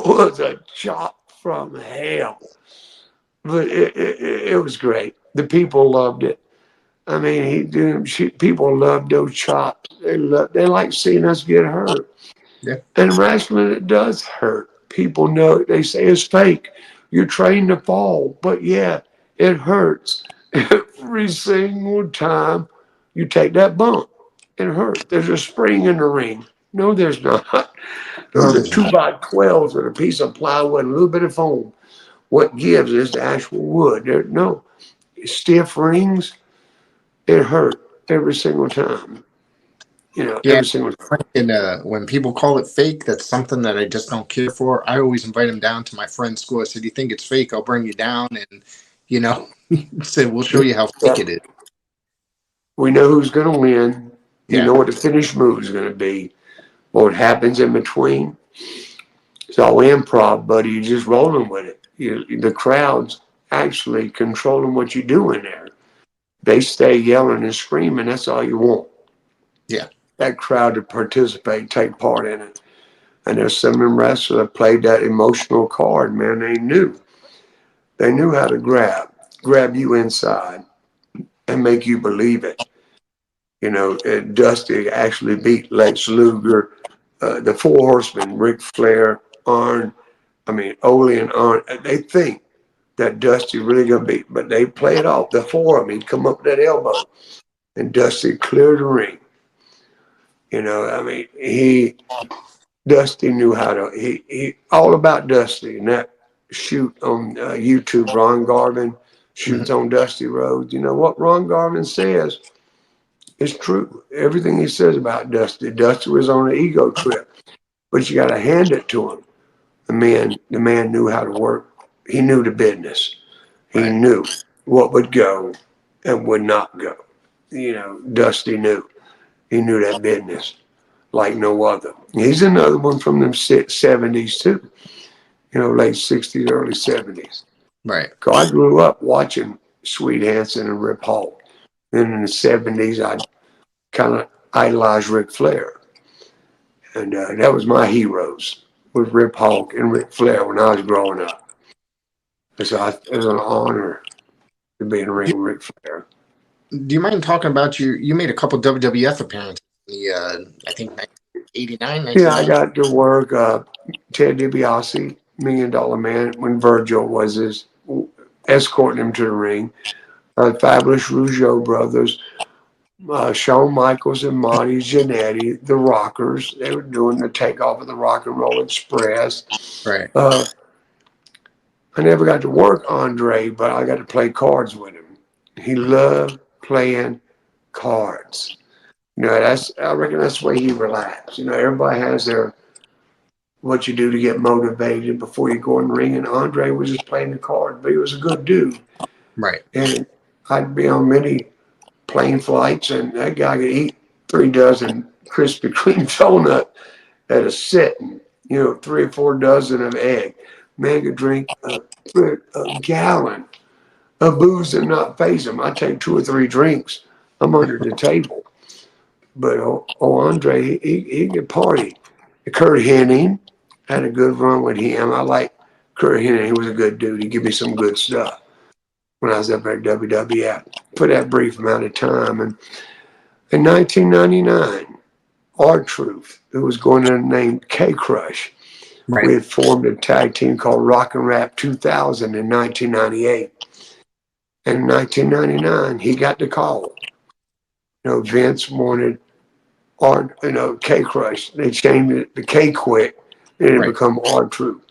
was a chop from hell. But it was great. The people loved it. I mean, people loved those chops. They like seeing us get hurt. Yeah. And wrestling, it does hurt. People know, they say it's fake. You're trained to fall. But yeah, it hurts. Every single time you take that bump, it hurts. There's a spring in the ring. No, there's not. There's a 2x12s and a piece of plywood and a little bit of foam. What gives is the actual wood. No stiff rings. It hurt every single time. Every single time. And when people call it fake, that's something that I just don't care for. I always invite them down to my friend's school. I said, you think it's fake? I'll bring you down and, say, we'll show you how fake it is. We know who's going to win. You Yeah. know what the finish move is going to be. What happens in between, it's all improv, buddy. You're just rolling with it. The crowd's actually controlling what you do in there. They stay yelling and screaming. That's all you want. Yeah. That crowd to participate, take part in it. And there's some of them wrestlers that played that emotional card, man. They knew. They knew how to grab you inside and make you believe it. You know, Dusty actually beat Lex Luger, the Four Horsemen, Ric Flair, Ole and Arn. They think that Dusty really gonna beat, but they play it off. The four of them, he'd come up with that elbow, and Dusty cleared the ring. You know, Dusty knew how to. He all about Dusty, and that shoot on YouTube, Ron Garvin shoots on Dusty Rhodes. You know what Ron Garvin says is true. Everything he says about Dusty. Dusty was on an ego trip, but you got to hand it to him. The man knew how to work. He knew the business. He knew what would go and would not go. You know, Dusty knew. He knew that business like no other. He's another one from them 70s too. You know, late 60s, early 70s. Right. I grew up watching Swede Hansen and Rip Hall. Then in the 70s, I kind of idolized Ric Flair. And that was my heroes, was Rip Hawk and Ric Flair when I was growing up. So it was an honor to be in the ring with Ric Flair. Do you mind talking about you made a couple WWF appearances in the, I think, 1989? Yeah, I got to work Ted Dibiasie, $1 Million Man, when Virgil was escorting him to the ring. Fabulous Rougeau Brothers, Shawn Michaels and Monty Jannetty, the Rockers. They were doing the takeoff of the Rock and Roll Express. Right. I never got to work Andre, but I got to play cards with him. He loved playing cards. You know, I reckon that's the way he relaxed. You know, everybody has their what you do to get motivated before you go in the ring, and Andre was just playing the cards, but he was a good dude. Right. And I'd be on many plane flights, and that guy could eat 3 dozen Krispy Kreme donut at a sitting, you know, 3 or 4 dozen of egg. Man could drink a gallon of booze and not phase him. I take 2 or 3 drinks, I'm under the table. But Andre, he could party. Kurt Hennig had a good run with him. I like Kurt Hennig. He was a good dude. He gave me some good stuff when I was up at WWF for that brief amount of time. And in 1999, R-Truth, who was going to name K-Crush, we had formed a tag team called Rock and Rap 2000 in 1998. And in 1999, he got the call. You know, Vince wanted K-Crush. They changed it to K-Quick, and it become R-Truth.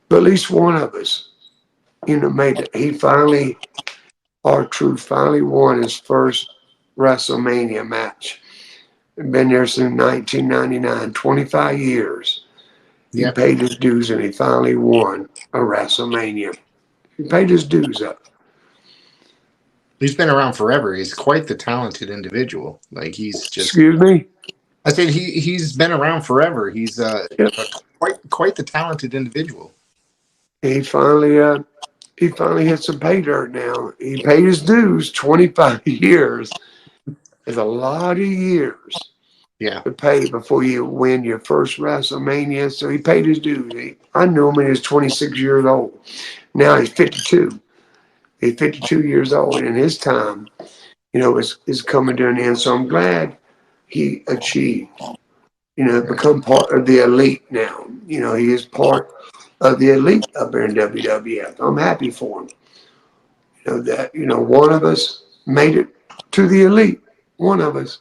But at least one of us, you know, made it. R-Truth finally won his first WrestleMania match. He'd been there since 1999, 25 years. He paid his dues, and he finally won a WrestleMania. He paid his dues up. He's been around forever. He's quite the talented individual. Like, he's just. Excuse me? I said he's been around forever. He's quite the talented individual. He finally hit some pay dirt now. He paid his dues. 25 years is a lot of years. Yeah. To pay before you win your first WrestleMania. So he paid his dues. I knew him when he was 26 years old. Now he's 52. He's 52 years old, and his time, you know, is coming to an end. So I'm glad he achieved, you know, become part of the elite now. You know, he is part of the elite up there in WWF. I'm happy for him. You know, that, you know, one of us made it to the elite. One of us.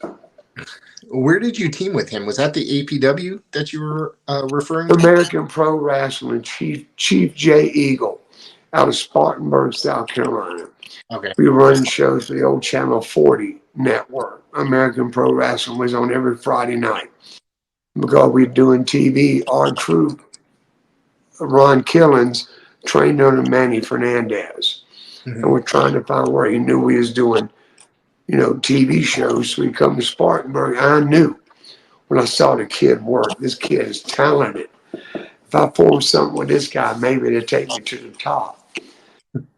Where did you team with him? Was that the APW that you were referring to? American Pro Wrestling, Chief Jay Eagle, out of Spartanburg, South Carolina. Okay. We were running shows for the old Channel 40 network. American Pro Wrestling was on every Friday night. Because we were doing TV, R-Truth, Ron Killens trained under Manny Fernandez. And we're trying to find where he knew we was doing, you know, TV shows. So we come to Spartanburg. I knew when I saw the kid work, this kid is talented. If I formed something with this guy, maybe it'd take me to the top.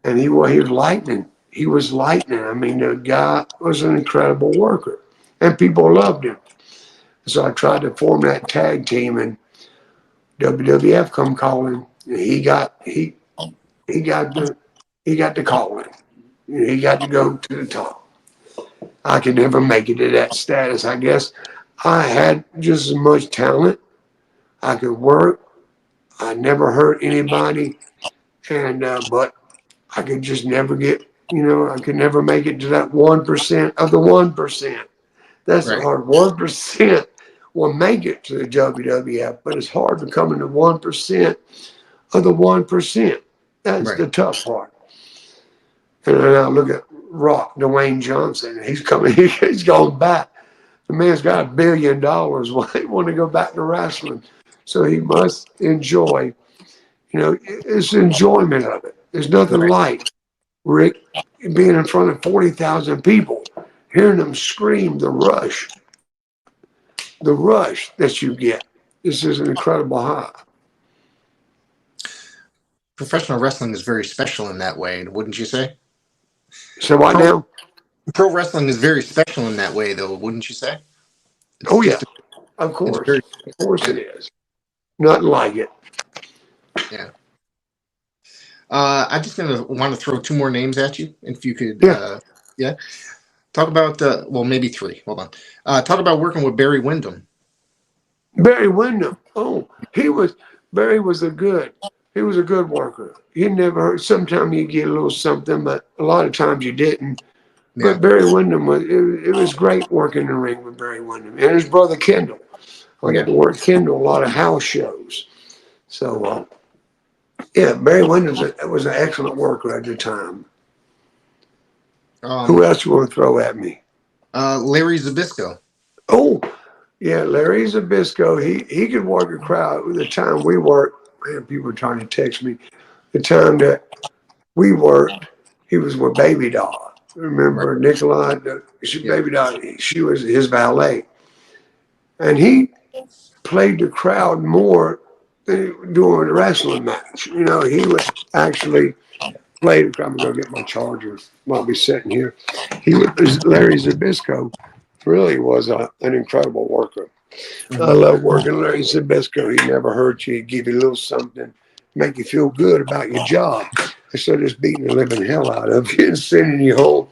And he was lightning. He was lightning. I mean, the guy was an incredible worker, and people loved him. So I tried to form that tag team, and WWF come calling. He he got the calling. He got to go to the top. I could never make it to that status. I guess I had just as much talent. I could work. I never hurt anybody, and but I could just never get. I could never make it to that 1% of the 1%. That's Right. hard. 1% will make it to the WWF, but it's hard becoming the 1% of the 1%. That's Right. the tough part. And now look at Rock, Dwayne Johnson. He's coming. He's gone back. The man's got $1 billion. Why he want to go back to wrestling? So he must enjoy. It's the enjoyment of it. There's nothing Right. like Rick being in front of 40,000 people, hearing them scream, the rush that you get. This is an incredible high. Professional wrestling is very special in that way, wouldn't you say? So what now? Pro wrestling is very special in that way, though, wouldn't you say? Oh yeah, just of it's course, very, it is. Nothing like it. yeah. I'm just gonna want to throw two more names at you, if you could. Yeah. Yeah. Talk about well, maybe three. Hold on. Talk about working with Barry Windham. Barry Windham. Oh, Barry was a good worker. He never hurt. Sometimes you get a little something, but a lot of times you didn't. Yeah. But Barry Windham it was great working in the ring with Barry Windham and his brother Kendall. I got to work Kendall a lot of house shows. So yeah, Barry Windham was an excellent worker at the time. Who else you want to throw at me? Larry Zbyszko. Oh, yeah, Larry Zbyszko. He could work a crowd. The time we worked, man, people were trying to text me. The time that we worked, he was with Baby Doll. Remember Nikolai? Baby Doll. She was his valet, and he played the crowd more than during the wrestling match. He would actually play the crowd. I'm gonna get my charger. I'll be sitting here. Larry Zbyszko really was an incredible worker. I love working Larry Zbyszko. He never hurt you. He'd give you a little something, make you feel good about your job, instead of just beating the living hell out of you and sending you home.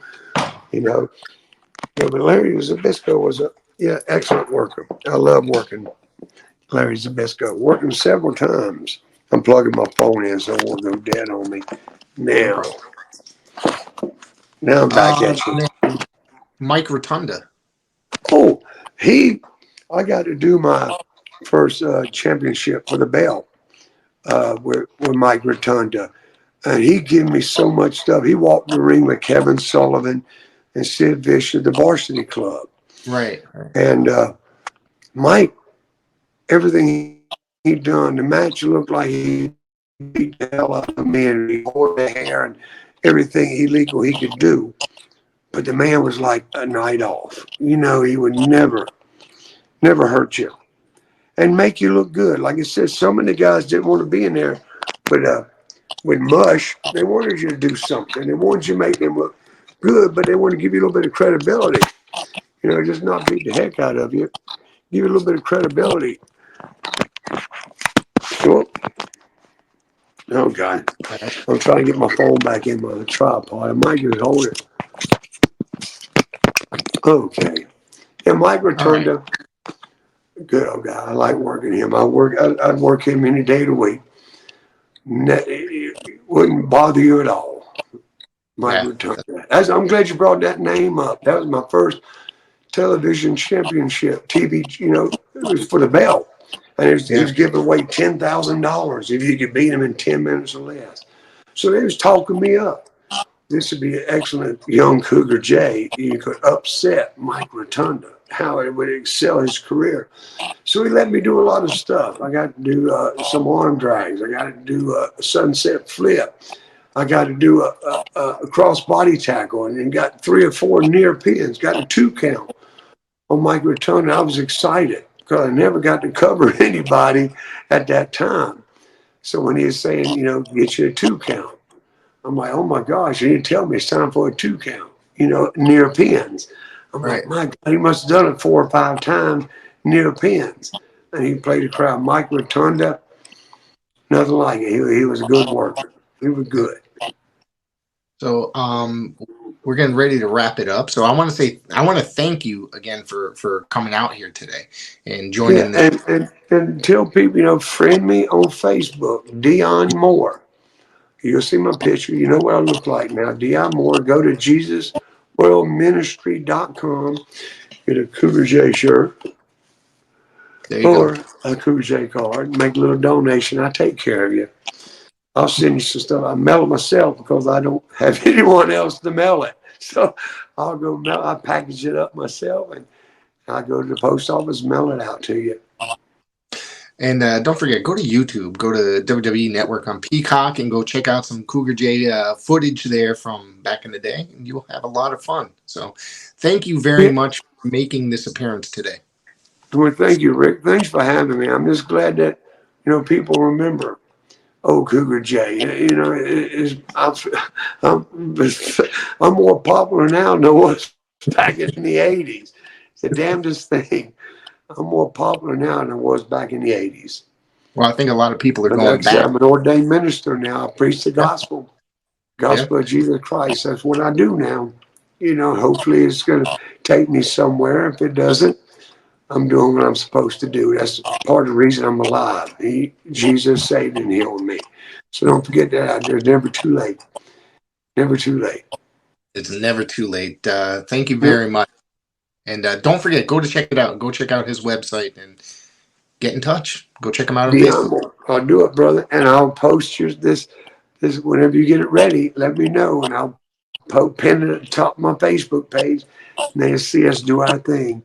But Larry Zbyszko was excellent worker. I love working Larry Zbyszko. Worked him several times. I'm plugging my phone in so it won't go dead on me. Now I'm back at you. Mike Rotunda. Oh, I got to do my first championship for the belt with Mike Rotunda. And he gave me so much stuff. He walked the ring with Kevin Sullivan and Sid Vicious, the Varsity Club. Right. And Mike, everything he done, the match looked like he beat the hell out of me and he wore the hair and everything illegal he could do. But the man was like a night off. He would never hurt you and make you look good. Like I said, so many guys didn't want to be in there, but with Mush, they wanted you to do something. They wanted you to make them look good, but they want to give you a little bit of credibility. Just not beat the heck out of you. Give you a little bit of credibility. Oh, God. I'm trying to get my phone back in my tripod. I might just hold it. Okay. And Mike Rotunda, good old guy. I like working him. I'd work him any day of the week. It wouldn't bother you at all. Mike Rotunda. I'm glad you brought that name up. That was my first television championship. TV, it was for the belt. And he was giving away $10,000 if you could beat him in 10 minutes or less. So they was talking me up. This would be an excellent young Cougar Jay. You could upset Mike Rotunda, how it would excel his career. So he let me do a lot of stuff. I got to do some arm drags. I got to do a sunset flip. I got to do a cross body tackle and then got 3 or 4 near pins, got a 2 count on Mike Rotunda. I was excited because I never got to cover anybody at that time. So when he was saying, get you a 2 count, I'm like, oh my gosh, you didn't tell me it's time for a 2 count, near pins. I'm like, my God, he must have done it 4 or 5 times near pins. And he played the crowd. Mike Rotunda, nothing like it. He was a good worker. We were good. So we're getting ready to wrap it up. So I want to thank you again for coming out here today and joining And tell people, friend me on Facebook, Dion Moore. You'll see my picture. You know what I look like now. Dion Moore. Go to JesusWorldMinistry.com. Get a Cougar Jay shirt or a Cougar Jay card. Make a little donation. I take care of you. I'll send you some stuff. I mail it myself because I don't have anyone else to mail it. So I'll go mail. I package it up myself and I go to the post office, mail it out to you. And don't forget, go to YouTube, go to WWE Network on Peacock, and go check out some Cougar Jay footage there from back in the day, and you'll have a lot of fun. So thank you very much for making this appearance today. Well, thank you, Rick. Thanks for having me. I'm just glad that, people remember Cougar Jay. I'm more popular now than I was back in the 80s. It's the damnedest thing. I'm more popular now than I was back in the 80s. Well, I think a lot of people are going back. I'm an ordained minister now. I preach the gospel of Jesus Christ. That's what I do now. Hopefully it's going to take me somewhere. If it doesn't, I'm doing what I'm supposed to do. That's part of the reason I'm alive. Jesus saved and healed me. So don't forget that out there. It's never too late. Never too late. It's never too late. Thank you very much. And don't forget, go to check it out. Go check out his website and get in touch. Go check him out on Facebook. I'll do it, brother. And I'll post you this whenever you get it ready. Let me know, and I'll pin it at the top of my Facebook page, and they'll see us do our thing.